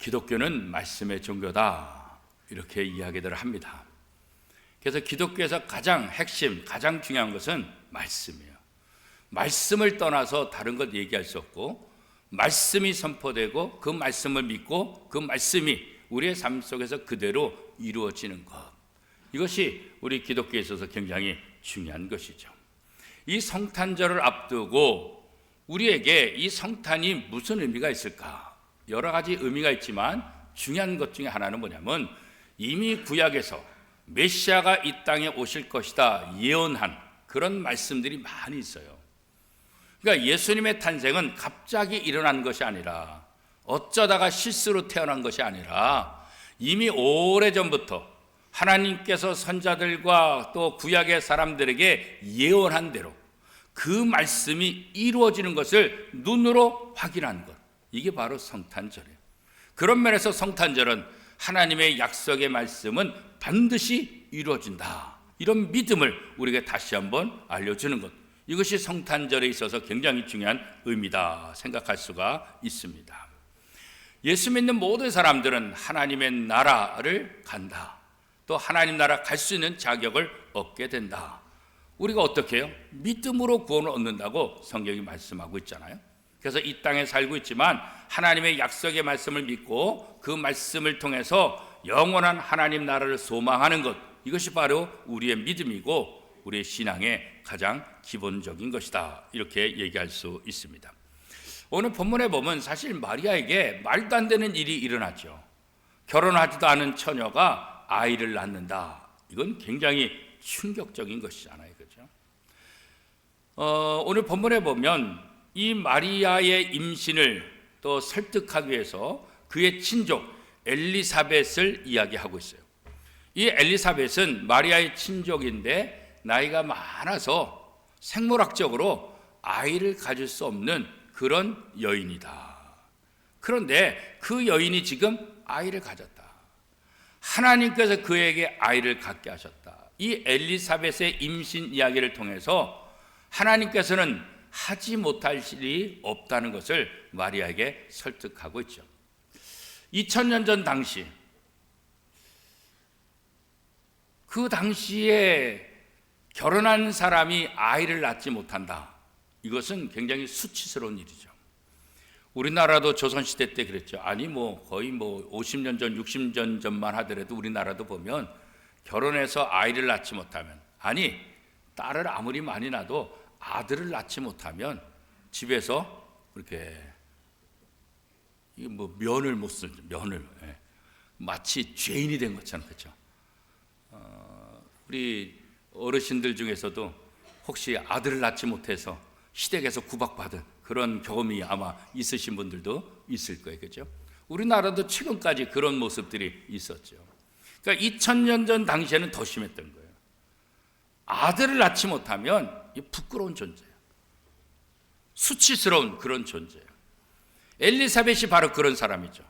기독교는 말씀의 종교다, 이렇게 이야기들을 합니다. 그래서 기독교에서 가장 핵심, 가장 중요한 것은 말씀이에요. 말씀을 떠나서 다른 것 얘기할 수 없고, 말씀이 선포되고 그 말씀을 믿고 그 말씀이 우리의 삶 속에서 그대로 이루어지는 것, 이것이 우리 기독교에 있어서 굉장히 중요한 것이죠. 이 성탄절을 앞두고 우리에게 이 성탄이 무슨 의미가 있을까? 여러 가지 의미가 있지만 중요한 것 중에 하나는 뭐냐면, 이미 구약에서 메시아가 이 땅에 오실 것이다 예언한 그런 말씀들이 많이 있어요. 그러니까 예수님의 탄생은 갑자기 일어난 것이 아니라, 어쩌다가 실수로 태어난 것이 아니라, 이미 오래전부터 하나님께서 선자들과 또 구약의 사람들에게 예언한 대로 그 말씀이 이루어지는 것을 눈으로 확인한 것, 이게 바로 성탄절이에요. 그런 면에서 성탄절은 하나님의 약속의 말씀은 반드시 이루어진다, 이런 믿음을 우리에게 다시 한번 알려주는 것, 이것이 성탄절에 있어서 굉장히 중요한 의미다 생각할 수가 있습니다. 예수 믿는 모든 사람들은 하나님의 나라를 간다, 또 하나님 나라 갈 수 있는 자격을 얻게 된다. 우리가 어떻게 해요? 믿음으로 구원을 얻는다고 성경이 말씀하고 있잖아요. 그래서 이 땅에 살고 있지만 하나님의 약속의 말씀을 믿고 그 말씀을 통해서 영원한 하나님 나라를 소망하는 것, 이것이 바로 우리의 믿음이고 우리의 신앙의 가장 기본적인 것이다, 이렇게 얘기할 수 있습니다. 오늘 본문에 보면 사실 마리아에게 말도 안 되는 일이 일어났죠. 결혼하지도 않은 처녀가 아이를 낳는다, 이건 굉장히 충격적인 것이잖아요, 그렇죠? 오늘 본문에 보면 이 마리아의 임신을 또 설득하기 위해서 그의 친족 엘리사벳을 이야기하고 있어요. 이 엘리사벳은 마리아의 친족인데 나이가 많아서 생물학적으로 아이를 가질 수 없는 그런 여인이다. 그런데 그 여인이 지금 아이를 가졌다. 하나님께서 그에게 아이를 갖게 하셨다. 이 엘리사벳의 임신 이야기를 통해서 하나님께서는 하지 못할 일이 없다는 것을 마리아에게 설득하고 있죠. 2000년 전 당시, 그 당시에 결혼한 사람이 아이를 낳지 못한다, 이것은 굉장히 수치스러운 일이죠. 우리나라도 조선시대 때 그랬죠. 아니 거의 50년 전, 60년 전만 하더라도 우리나라도 보면 결혼해서 아이를 낳지 못하면, 아니 딸을 아무리 많이 낳아도 아들을 낳지 못하면 집에서 그렇게 면을 못 쓰죠. 면을, 마치 죄인이 된 것처럼, 그렇죠? 우리 어르신들 중에서도 혹시 아들을 낳지 못해서 시댁에서 구박받은 그런 경험이 아마 있으신 분들도 있을 거예요, 그렇죠? 우리나라도 최근까지 그런 모습들이 있었죠. 그러니까 2000년 전 당시에는 더 심했던 거예요. 아들을 낳지 못하면 부끄러운 존재예요. 수치스러운 그런 존재예요. 엘리사벳이 바로 그런 사람이죠.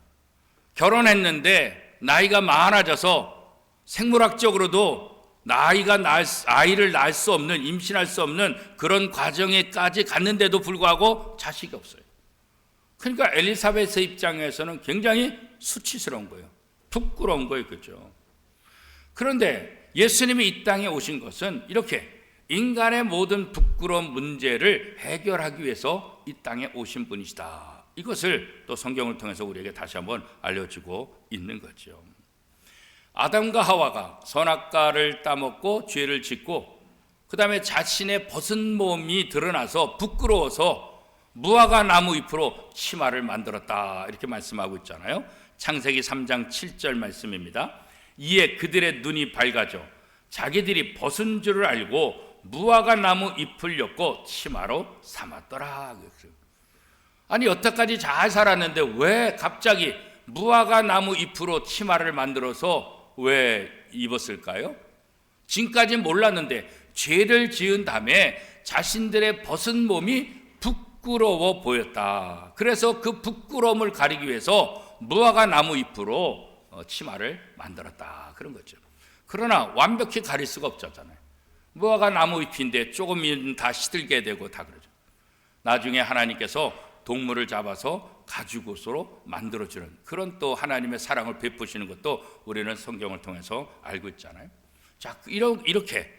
결혼했는데 나이가 많아져서 생물학적으로도 아이를 낳을 수 없는, 임신할 수 없는 그런 과정에까지 갔는데도 불구하고 자식이 없어요. 그러니까 엘리사벳의 입장에서는 굉장히 수치스러운 거예요. 부끄러운 거예요, 그렇죠? 그런데 예수님이 이 땅에 오신 것은 이렇게 인간의 모든 부끄러운 문제를 해결하기 위해서 이 땅에 오신 분이시다, 이것을 또 성경을 통해서 우리에게 다시 한번 알려주고 있는 거죠. 아담과 하와가 선악과를 따먹고 죄를 짓고 그 다음에 자신의 벗은 몸이 드러나서 부끄러워서 무화과 나무 잎으로 치마를 만들었다, 이렇게 말씀하고 있잖아요. 창세기 3장 7절 말씀입니다. 이에 그들의 눈이 밝아져 자기들이 벗은 줄을 알고 무화과 나무 잎을 엮고 치마로 삼았더라. 아니 여태까지 잘 살았는데 왜 갑자기 무화과 나무 잎으로 치마를 만들어서 왜 입었을까요? 지금까지 몰랐는데 죄를 지은 다음에 자신들의 벗은 몸이 부끄러워 보였다. 그래서 그 부끄러움을 가리기 위해서 무화과 나무 잎으로 치마를 만들었다, 그런 거죠. 그러나 완벽히 가릴 수가 없잖아요. 무화과 나무 잎인데 조금은 다 시들게 되고 다 그러죠. 나중에 하나님께서 동물을 잡아서 가죽옷으로 만들어주는 그런 또 하나님의 사랑을 베푸시는 것도 우리는 성경을 통해서 알고 있잖아요. 자, 이렇게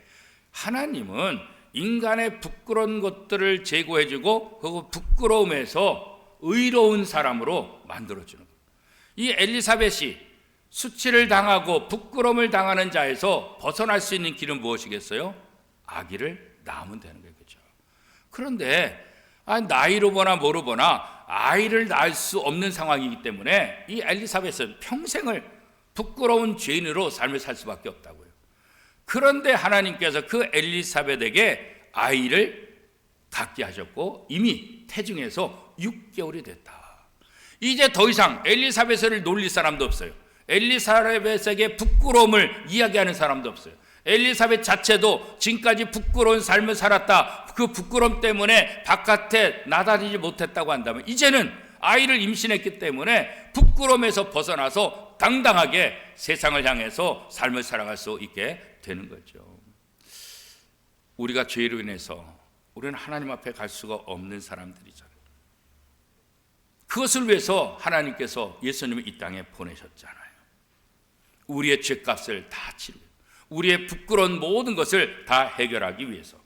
하나님은 인간의 부끄러운 것들을 제거해주고 그 부끄러움에서 의로운 사람으로 만들어주는 거예요. 이 엘리사벳이 수치를 당하고 부끄러움을 당하는 자에서 벗어날 수 있는 길은 무엇이겠어요? 아기를 낳으면 되는 거겠죠. 그런데 나이로 보나 뭐로 보나 아이를 낳을 수 없는 상황이기 때문에 이 엘리사벳은 평생을 부끄러운 죄인으로 삶을 살 수밖에 없다고요. 그런데 하나님께서 그 엘리사벳에게 아이를 갖게 하셨고 이미 태중에서 6개월이 됐다. 이제 더 이상 엘리사벳을 놀릴 사람도 없어요. 엘리사벳에게 부끄러움을 이야기하는 사람도 없어요. 엘리사벳 자체도 지금까지 부끄러운 삶을 살았다. 그 부끄러움 때문에 바깥에 나다니지 못했다고 한다면 이제는 아이를 임신했기 때문에 부끄러움에서 벗어나서 당당하게 세상을 향해서 삶을 살아갈 수 있게 되는 거죠. 우리가 죄로 인해서 우리는 하나님 앞에 갈 수가 없는 사람들이잖아요. 그것을 위해서 하나님께서 예수님을 이 땅에 보내셨잖아요. 우리의 죄값을 다 치르고 우리의 부끄러운 모든 것을 다 해결하기 위해서.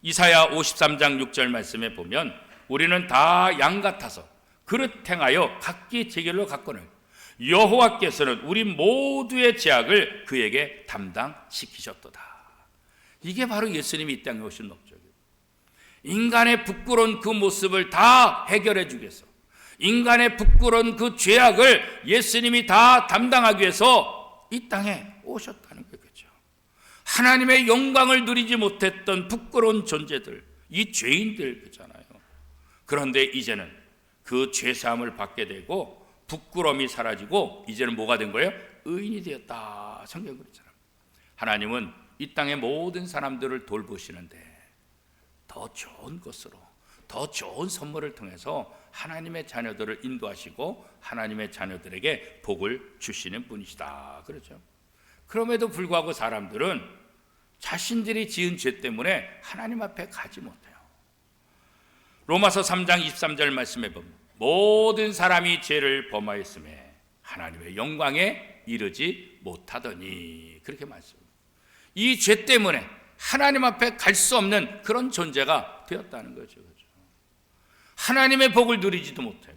이사야 53장 6절 말씀에 보면 우리는 다 양 같아서 그릇 행하여 각기 제 길로 갔거늘 여호와께서는 우리 모두의 죄악을 그에게 담당시키셨도다. 이게 바로 예수님이 이 땅에 오신 목적이에요. 인간의 부끄러운 그 모습을 다 해결해 주기 위해서, 인간의 부끄러운 그 죄악을 예수님이 다 담당하기 위해서 이 땅에 오셨다는 거겠죠. 하나님의 영광을 누리지 못했던 부끄러운 존재들, 이 죄인들 그잖아요. 그런데 이제는 그 죄사함을 받게 되고 부끄러움이 사라지고 이제는 뭐가 된 거예요? 의인이 되었다. 성경 그랬잖아요. 하나님은 이 땅의 모든 사람들을 돌보시는데 더 좋은 것으로, 더 좋은 선물을 통해서 하나님의 자녀들을 인도하시고 하나님의 자녀들에게 복을 주시는 분이시다. 그렇죠. 그럼에도 불구하고 사람들은 자신들이 지은 죄 때문에 하나님 앞에 가지 못해요. 로마서 3장 23절 말씀에 보면 모든 사람이 죄를 범하였음에 하나님의 영광에 이르지 못하더니 그렇게 말씀합니다. 이 죄 때문에 하나님 앞에 갈 수 없는 그런 존재가 되었다는 거죠. 하나님의 복을 누리지도 못해요.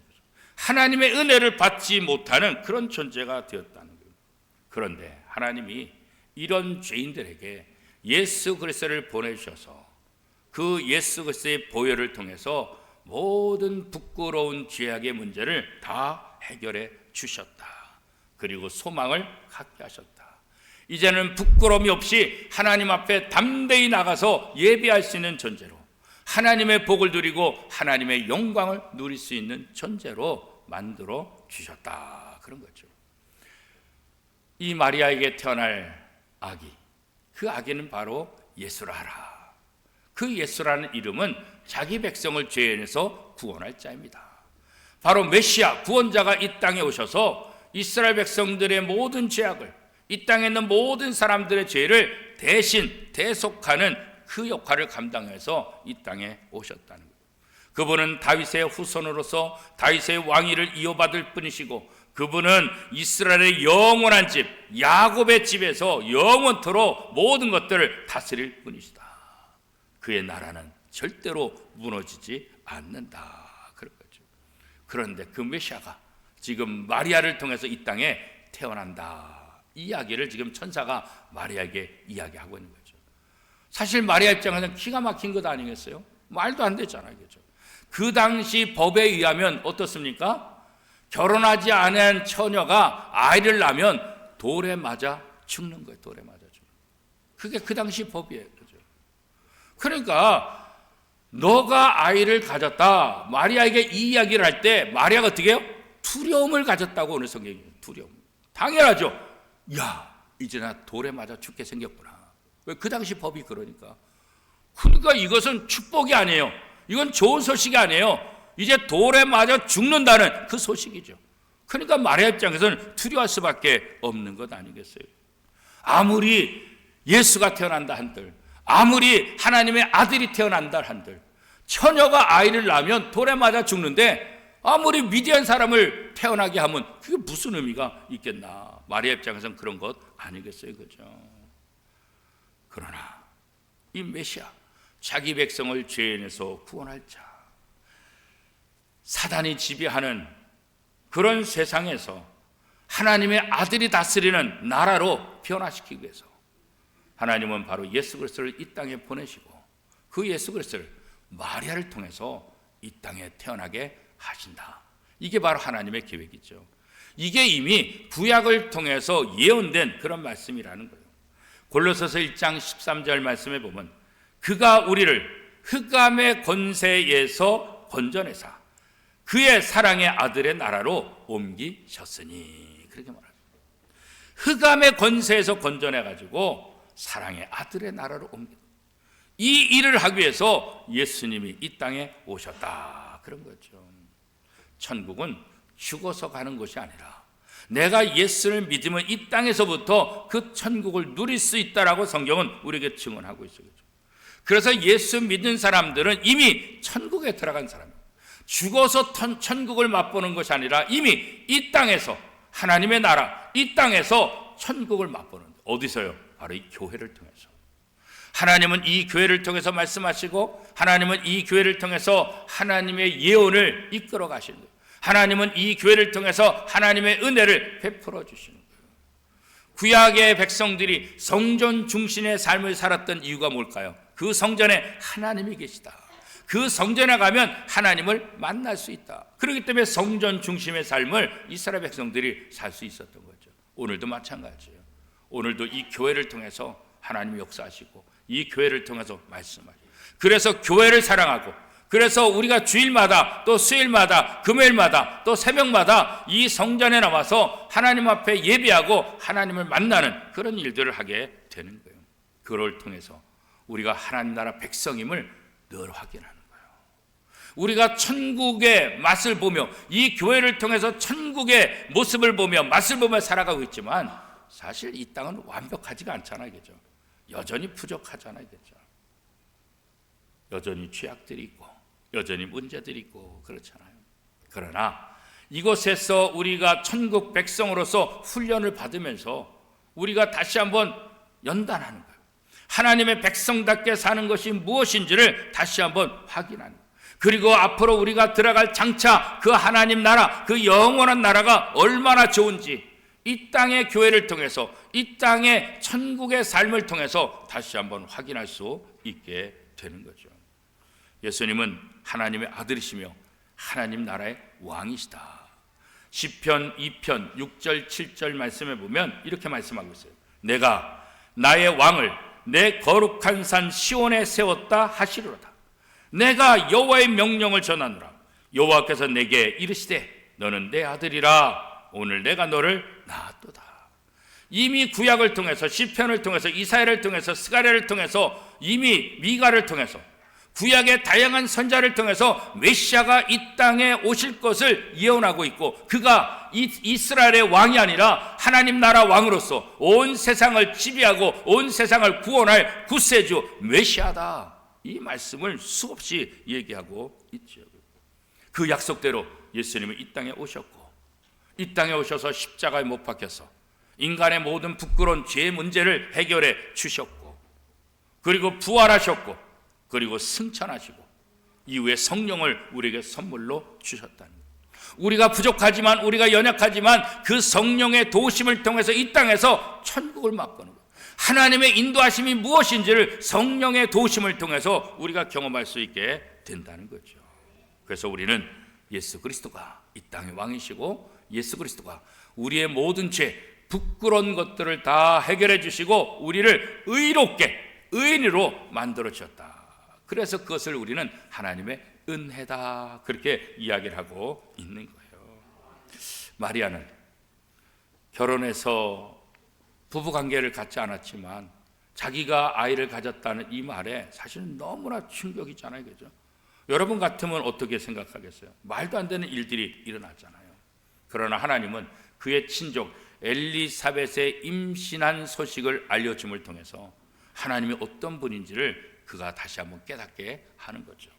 하나님의 은혜를 받지 못하는 그런 존재가 되었다는 거예요. 그런데 하나님이 이런 죄인들에게 예수 그리스도를 보내주셔서 그 예수 그리스도의 보혈을 통해서 모든 부끄러운 죄악의 문제를 다 해결해 주셨다. 그리고 소망을 갖게 하셨다. 이제는 부끄러움이 없이 하나님 앞에 담대히 나가서 예배할 수 있는 존재로, 하나님의 복을 누리고 하나님의 영광을 누릴 수 있는 존재로 만들어 주셨다. 그런 거죠. 이 마리아에게 태어날 아기, 그 아기는 바로 예수라라. 그 예수라는 이름은 자기 백성을 죄에서 구원할 자입니다. 바로 메시아 구원자가 이 땅에 오셔서 이스라엘 백성들의 모든 죄악을, 이 땅에 있는 모든 사람들의 죄를 대신 대속하는 그 역할을 감당해서 이 땅에 오셨다는 거예요. 그분은 다윗의 후손으로서 다윗의 왕위를 이어받을 분이시고, 그분은 이스라엘의 영원한 집, 야곱의 집에서 영원토록 모든 것들을 다스릴 분이시다. 그의 나라는 절대로 무너지지 않는다. 그런 거죠. 그런데 그 메시아가 지금 마리아를 통해서 이 땅에 태어난다. 이 이야기를 지금 천사가 마리아에게 이야기하고 있는 거죠. 사실 마리아 입장에서는 기가 막힌 것 아니겠어요? 말도 안 되잖아요. 그렇죠? 그 당시 법에 의하면 어떻습니까? 결혼하지 않은 처녀가 아이를 낳으면 돌에 맞아 죽는 거예요. 돌에 맞아 죽는 거예요. 그게 그 당시 법이에요. 그렇죠? 그러니까 너가 아이를 가졌다. 마리아에게 이 이야기를 할 때 마리아가 어떻게 해요? 두려움을 가졌다고 오늘 성경이. 두려움. 당연하죠. 야, 이제 나 돌에 맞아 죽게 생겼구나. 왜? 그 당시 법이 그러니까. 그러니까 이것은 축복이 아니에요. 이건 좋은 소식이 아니에요. 이제 돌에 맞아 죽는다는 그 소식이죠. 그러니까 마리아 입장에서는 두려워할 수밖에 없는 것 아니겠어요? 아무리 예수가 태어난다 한들, 아무리 하나님의 아들이 태어난다 한들, 처녀가 아이를 낳으면 돌에 맞아 죽는데 아무리 위대한 사람을 태어나게 하면 그게 무슨 의미가 있겠나. 마리아 입장에서는 그런 것 아니겠어요, 그죠? 그러나 이 메시아, 자기 백성을 죄인에서 구원할 자, 사단이 지배하는 그런 세상에서 하나님의 아들이 다스리는 나라로 변화시키기 위해서 하나님은 바로 예수 그리스도를 이 땅에 보내시고 그 예수 그리스도를 마리아를 통해서 이 땅에 태어나게 하신다. 이게 바로 하나님의 계획이죠. 이게 이미 구약을 통해서 예언된 그런 말씀이라는 거예요. 골로새서 1장 13절 말씀에 보면 그가 우리를 흑암의 권세에서 건져내사 그의 사랑의 아들의 나라로 옮기셨으니, 그렇게 말하죠. 흑암의 권세에서 건져내가지고 사랑의 아들의 나라로 옮겨, 이 일을 하기 위해서 예수님이 이 땅에 오셨다, 그런 거죠. 천국은 죽어서 가는 것이 아니라 내가 예수를 믿으면 이 땅에서부터 그 천국을 누릴 수 있다라고 성경은 우리에게 증언하고 있어요. 그래서 예수 믿는 사람들은 이미 천국에 들어간 사람입니다. 죽어서 천국을 맛보는 것이 아니라 이미 이 땅에서 하나님의 나라, 이 땅에서 천국을 맛보는, 어디서요? 바로 이 교회를 통해서. 하나님은 이 교회를 통해서 말씀하시고 하나님은 이 교회를 통해서 하나님의 예언을 이끌어 가시는 거예요. 하나님은 이 교회를 통해서 하나님의 은혜를 베풀어 주시는 거예요. 구약의 백성들이 성전 중심의 삶을 살았던 이유가 뭘까요? 그 성전에 하나님이 계시다. 그 성전에 가면 하나님을 만날 수 있다. 그렇기 때문에 성전 중심의 삶을 이스라엘 백성들이 살 수 있었던 거죠. 오늘도 마찬가지예요. 오늘도 이 교회를 통해서 하나님이 역사하시고 이 교회를 통해서 말씀하시고, 그래서 교회를 사랑하고, 그래서 우리가 주일마다 또 수요일마다 금요일마다 또 새벽마다 이 성전에 나와서 하나님 앞에 예배하고 하나님을 만나는 그런 일들을 하게 되는 거예요. 그걸 통해서 우리가 하나님 나라 백성임을 늘 확인하는 거예요. 우리가 천국의 맛을 보며 이 교회를 통해서 천국의 모습을 보며 맛을 보며 살아가고 있지만 사실 이 땅은 완벽하지가 않잖아요, 그죠? 여전히 부족하잖아요, 그죠? 여전히 죄악들이 있고 여전히 문제들이 있고 그렇잖아요. 그러나 이곳에서 우리가 천국 백성으로서 훈련을 받으면서 우리가 다시 한번 연단하는 거예요. 하나님의 백성답게 사는 것이 무엇인지를 다시 한번 확인하는 거예요. 그리고 앞으로 우리가 들어갈 장차 그 하나님 나라, 그 영원한 나라가 얼마나 좋은지 이 땅의 교회를 통해서, 이 땅의 천국의 삶을 통해서 다시 한번 확인할 수 있게 되는 거죠. 예수님은 하나님의 아들이시며 하나님 나라의 왕이시다. 시편 2편 6절 7절 말씀에 보면 이렇게 말씀하고 있어요. 내가 나의 왕을 내 거룩한 산 시온에 세웠다 하시리로다. 내가 여호와의 명령을 전하노라. 여호와께서 내게 이르시되 너는 내 아들이라. 오늘 내가 너를 낳았도다. 이미 구약을 통해서, 시편을 통해서, 이사야를 통해서, 스가랴를 통해서, 이미 미가를 통해서, 구약의 다양한 선자를 통해서 메시아가 이 땅에 오실 것을 예언하고 있고, 그가 이스라엘의 왕이 아니라 하나님 나라 왕으로서 온 세상을 지배하고 온 세상을 구원할 구세주 메시아다. 이 말씀을 수없이 얘기하고 있죠. 그 약속대로 예수님은 이 땅에 오셨고, 이 땅에 오셔서 십자가에 못 박혀서 인간의 모든 부끄러운 죄 문제를 해결해 주셨고, 그리고 부활하셨고, 그리고 승천하시고 이후에 성령을 우리에게 선물로 주셨다는 거예요. 우리가 부족하지만, 우리가 연약하지만 그 성령의 도우심을 통해서 이 땅에서 천국을 맛보는 거예요. 하나님의 인도하심이 무엇인지를 성령의 도우심을 통해서 우리가 경험할 수 있게 된다는 거죠. 그래서 우리는 예수 그리스도가 이 땅의 왕이시고 예수 그리스도가 우리의 모든 죄, 부끄러운 것들을 다 해결해 주시고 우리를 의롭게, 의인으로 만들어 주셨다. 그래서 그것을 우리는 하나님의 은혜다, 그렇게 이야기를 하고 있는 거예요. 마리아는 결혼해서 부부관계를 갖지 않았지만 자기가 아이를 가졌다는 이 말에 사실은 너무나 충격이잖아요, 그죠? 여러분 같으면 어떻게 생각하겠어요? 말도 안 되는 일들이 일어났잖아요. 그러나 하나님은 그의 친족 엘리사벳의 임신한 소식을 알려줌을 통해서 하나님이 어떤 분인지를 그가 다시 한번 깨닫게 하는 거죠.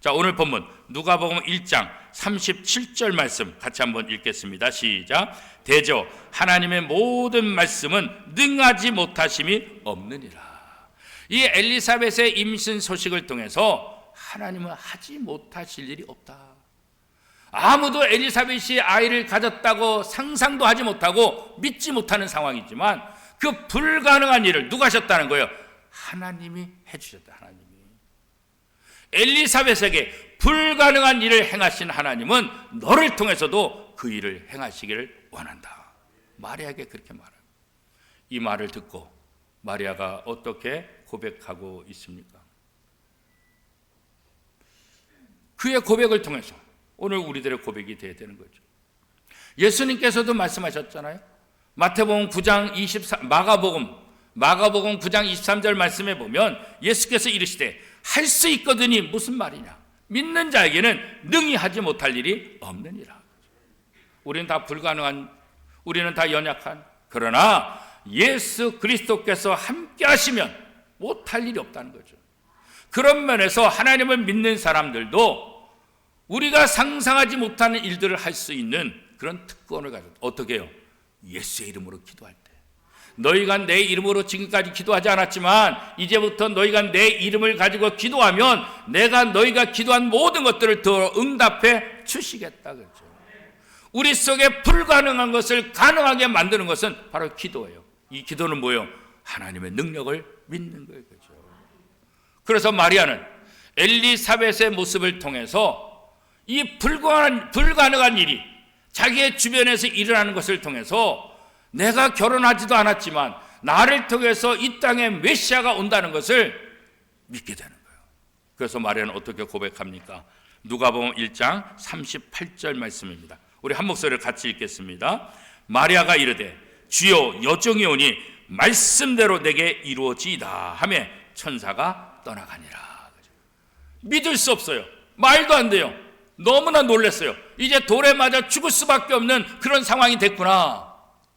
자, 오늘 본문 누가복음 1장 37절 말씀 같이 한번 읽겠습니다. 시작. 대저 하나님의 모든 말씀은 능하지 못하심이 없느니라. 이 엘리사벳의 임신 소식을 통해서 하나님은 하지 못하실 일이 없다. 아무도 엘리사벳이 아이를 가졌다고 상상도 하지 못하고 믿지 못하는 상황이지만 그 불가능한 일을 누가 하셨다는 거예요? 하나님이 해주셨다. 하나님이. 엘리사벳에게 불가능한 일을 행하신 하나님은 너를 통해서도 그 일을 행하시기를 원한다. 마리아에게 그렇게 말해요. 이 말을 듣고 마리아가 어떻게 고백하고 있습니까? 그의 고백을 통해서 오늘 우리들의 고백이 되어야 되는 거죠. 예수님께서도 말씀하셨잖아요. 마태복음 9장 23, 마가복음 9장 23절 말씀에 보면 예수께서 이르시되 할 수 있거든이 무슨 말이냐? 믿는 자에게는 능히 하지 못할 일이 없느니라. 우리는 다 불가능한, 우리는 다 연약한, 그러나 예수 그리스도께서 함께 하시면 못할 일이 없다는 거죠. 그런 면에서 하나님을 믿는 사람들도 우리가 상상하지 못하는 일들을 할 수 있는 그런 특권을 가졌다. 어떻게 해요? 예수의 이름으로 기도할 때. 너희가 내 이름으로 지금까지 기도하지 않았지만 이제부터 너희가 내 이름을 가지고 기도하면 내가 너희가 기도한 모든 것들을 더 응답해 주시겠다. 그렇죠? 우리 속에 불가능한 것을 가능하게 만드는 것은 바로 기도예요. 이 기도는 뭐예요? 하나님의 능력을 믿는 거예요. 그렇죠? 그래서 마리아는 엘리사벳의 모습을 통해서 이 불가능한 일이 자기의 주변에서 일어나는 것을 통해서 내가 결혼하지도 않았지만 나를 통해서 이 땅에 메시아가 온다는 것을 믿게 되는 거예요. 그래서 마리아는 어떻게 고백합니까? 누가복음 1장 38절 말씀입니다. 우리 한 목소리를 같이 읽겠습니다. 마리아가 이르되 주여 여종이 오니 말씀대로 내게 이루어지이다 하며 천사가 떠나가니라. 믿을 수 없어요. 말도 안 돼요. 너무나 놀랐어요. 이제 돌에 맞아 죽을 수밖에 없는 그런 상황이 됐구나.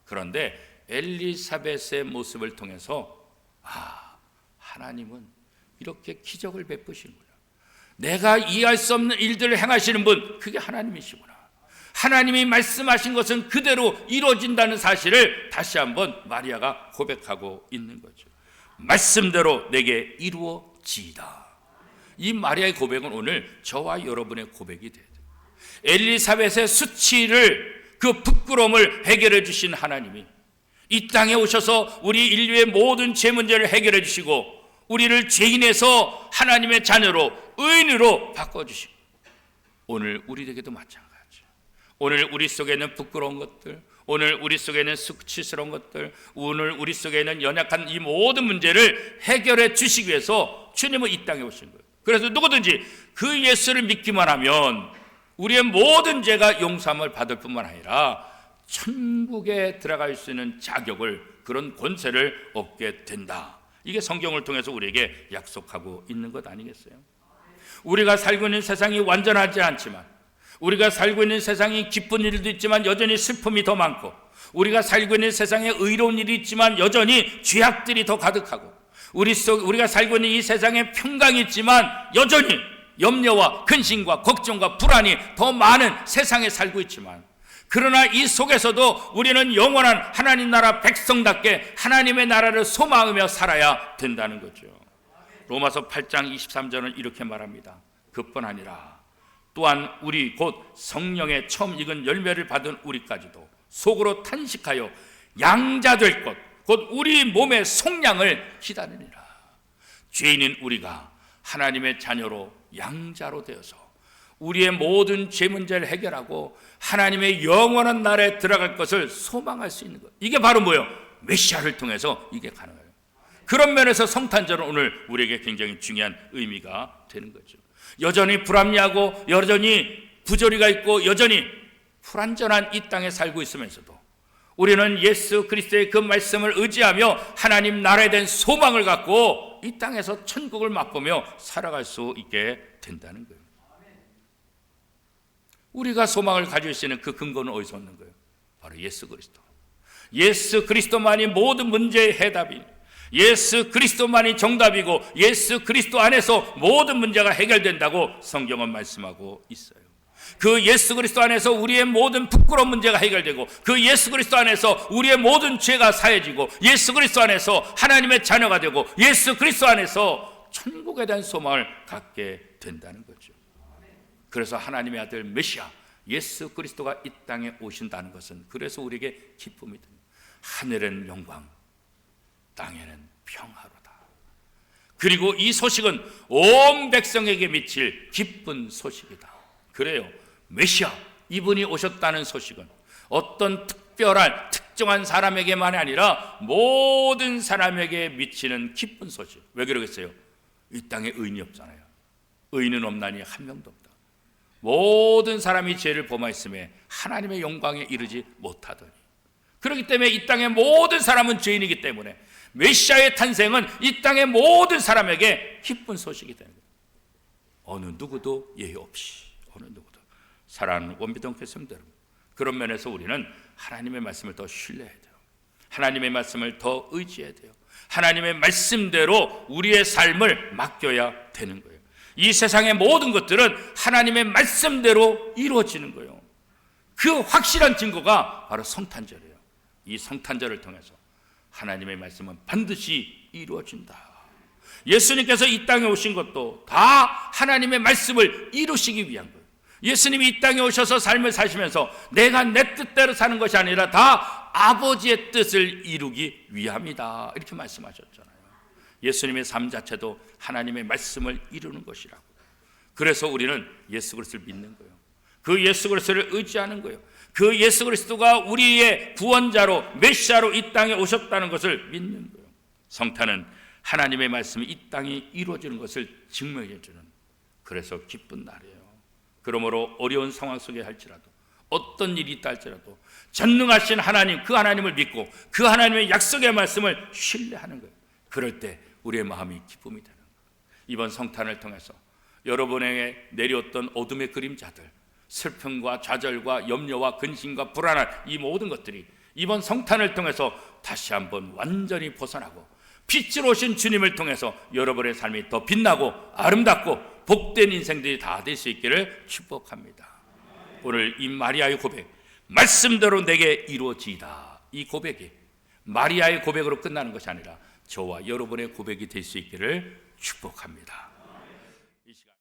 그런데 엘리사벳의 모습을 통해서 하나님은 이렇게 기적을 베푸시는구나. 내가 이해할 수 없는 일들을 행하시는 분, 그게 하나님이시구나. 하나님이 말씀하신 것은 그대로 이루어진다는 사실을 다시 한번 마리아가 고백하고 있는 거죠. 말씀대로 내게 이루어지이다. 이 마리아의 고백은 오늘 저와 여러분의 고백이 돼야 돼요. 엘리사벳의 수치를, 그 부끄러움을 해결해 주신 하나님이 이 땅에 오셔서 우리 인류의 모든 죄 문제를 해결해 주시고 우리를 죄인에서 하나님의 자녀로 의인으로 바꿔주시고 오늘 우리에게도 마찬가지죠. 오늘 우리 속에 있는 부끄러운 것들, 오늘 우리 속에 있는 수치스러운 것들, 오늘 우리 속에 있는 연약한 이 모든 문제를 해결해 주시기 위해서 주님은 이 땅에 오신 거예요. 그래서 누구든지 그 예수를 믿기만 하면 우리의 모든 죄가 용서함을 받을 뿐만 아니라 천국에 들어갈 수 있는 자격을, 그런 권세를 얻게 된다. 이게 성경을 통해서 우리에게 약속하고 있는 것 아니겠어요? 우리가 살고 있는 세상이 완전하지 않지만, 우리가 살고 있는 세상이 기쁜 일도 있지만 여전히 슬픔이 더 많고, 우리가 살고 있는 세상에 의로운 일이 있지만 여전히 죄악들이 더 가득하고, 우리가 살고 있는 이 세상에 평강이 있지만 여전히 염려와 근심과 걱정과 불안이 더 많은 세상에 살고 있지만, 그러나 이 속에서도 우리는 영원한 하나님 나라 백성답게 하나님의 나라를 소망하며 살아야 된다는 거죠. 로마서 8장 23절은 이렇게 말합니다. 그뿐 아니라 또한 우리 곧 성령의 처음 익은 열매를 받은 우리까지도 속으로 탄식하여 양자 될 것, 곧 우리 몸의 속량을 기다리니라. 죄인인 우리가 하나님의 자녀로 양자로 되어서 우리의 모든 죄 문제를 해결하고 하나님의 영원한 나라에 들어갈 것을 소망할 수 있는 것, 이게 바로 뭐예요? 메시아를 통해서 이게 가능해요. 그런 면에서 성탄절은 오늘 우리에게 굉장히 중요한 의미가 되는 거죠. 여전히 불합리하고 여전히 부조리가 있고 여전히 불완전한 이 땅에 살고 있으면서도 우리는 예수 그리스도의 그 말씀을 의지하며 하나님 나라에 대한 소망을 갖고 이 땅에서 천국을 맛보며 살아갈 수 있게 된다는 거예요. 우리가 소망을 가질 수 있는 그 근거는 어디서 얻는 거예요? 바로 예수 그리스도. 예수 그리스도만이 모든 문제의 해답이, 예수 그리스도만이 정답이고 예수 그리스도 안에서 모든 문제가 해결된다고 성경은 말씀하고 있어요. 그 예수 그리스도 안에서 우리의 모든 부끄러운 문제가 해결되고 그 예수 그리스도 안에서 우리의 모든 죄가 사해지고 예수 그리스도 안에서 하나님의 자녀가 되고 예수 그리스도 안에서 천국에 대한 소망을 갖게 된다는 거죠. 그래서 하나님의 아들 메시아 예수 그리스도가 이 땅에 오신다는 것은 그래서 우리에게 기쁨이 됩니다. 하늘은 영광, 땅에는 평화로다. 그리고 이 소식은 온 백성에게 미칠 기쁜 소식이다. 그래요. 메시아 이분이 오셨다는 소식은 어떤 특정한 사람에게만이 아니라 모든 사람에게 미치는 기쁜 소식. 왜 그러겠어요? 이 땅에 의인이 없잖아요. 의인은 없나니 한 명도 없다. 모든 사람이 죄를 범하였음에 하나님의 영광에 이르지 못하더니, 그렇기 때문에 이 땅의 모든 사람은 죄인이기 때문에 메시아의 탄생은 이 땅의 모든 사람에게 기쁜 소식이 되는 거예요. 어느 누구도 예외 없이, 어느 누구도. 사랑하는 원비동교 성도 여러분, 그런 면에서 우리는 하나님의 말씀을 더 신뢰해야 돼요. 하나님의 말씀을 더 의지해야 돼요. 하나님의 말씀대로 우리의 삶을 맡겨야 되는 거예요. 이 세상의 모든 것들은 하나님의 말씀대로 이루어지는 거예요. 그 확실한 증거가 바로 성탄절이에요. 이 성탄절을 통해서 하나님의 말씀은 반드시 이루어진다. 예수님께서 이 땅에 오신 것도 다 하나님의 말씀을 이루시기 위한 거예요. 예수님이 이 땅에 오셔서 삶을 사시면서 내가 내 뜻대로 사는 것이 아니라 다 아버지의 뜻을 이루기 위함이다, 이렇게 말씀하셨잖아요. 예수님의 삶 자체도 하나님의 말씀을 이루는 것이라고. 그래서 우리는 예수 그리스도를 믿는 거예요. 그 예수 그리스도를 의지하는 거예요. 그 예수 그리스도가 우리의 구원자로 메시아로 이 땅에 오셨다는 것을 믿는 거예요. 성탄은 하나님의 말씀이 이 땅에 이루어지는 것을 증명해 주는, 그래서 기쁜 날이에요. 그러므로 어려운 상황 속에 할지라도, 어떤 일이 있다 할지라도 전능하신 하나님, 그 하나님을 믿고 그 하나님의 약속의 말씀을 신뢰하는 거예요. 그럴 때 우리의 마음이 기쁨이 되는 거예요. 이번 성탄을 통해서 여러분에게 내려왔던 어둠의 그림자들, 슬픔과 좌절과 염려와 근심과 불안한 이 모든 것들이 이번 성탄을 통해서 다시 한번 완전히 벗어나고 빛으로 오신 주님을 통해서 여러분의 삶이 더 빛나고 아름답고 복된 인생들이 다 될 수 있기를 축복합니다. 오늘 이 마리아의 고백, 말씀대로 내게 이루어지이다, 이 고백이 마리아의 고백으로 끝나는 것이 아니라 저와 여러분의 고백이 될 수 있기를 축복합니다.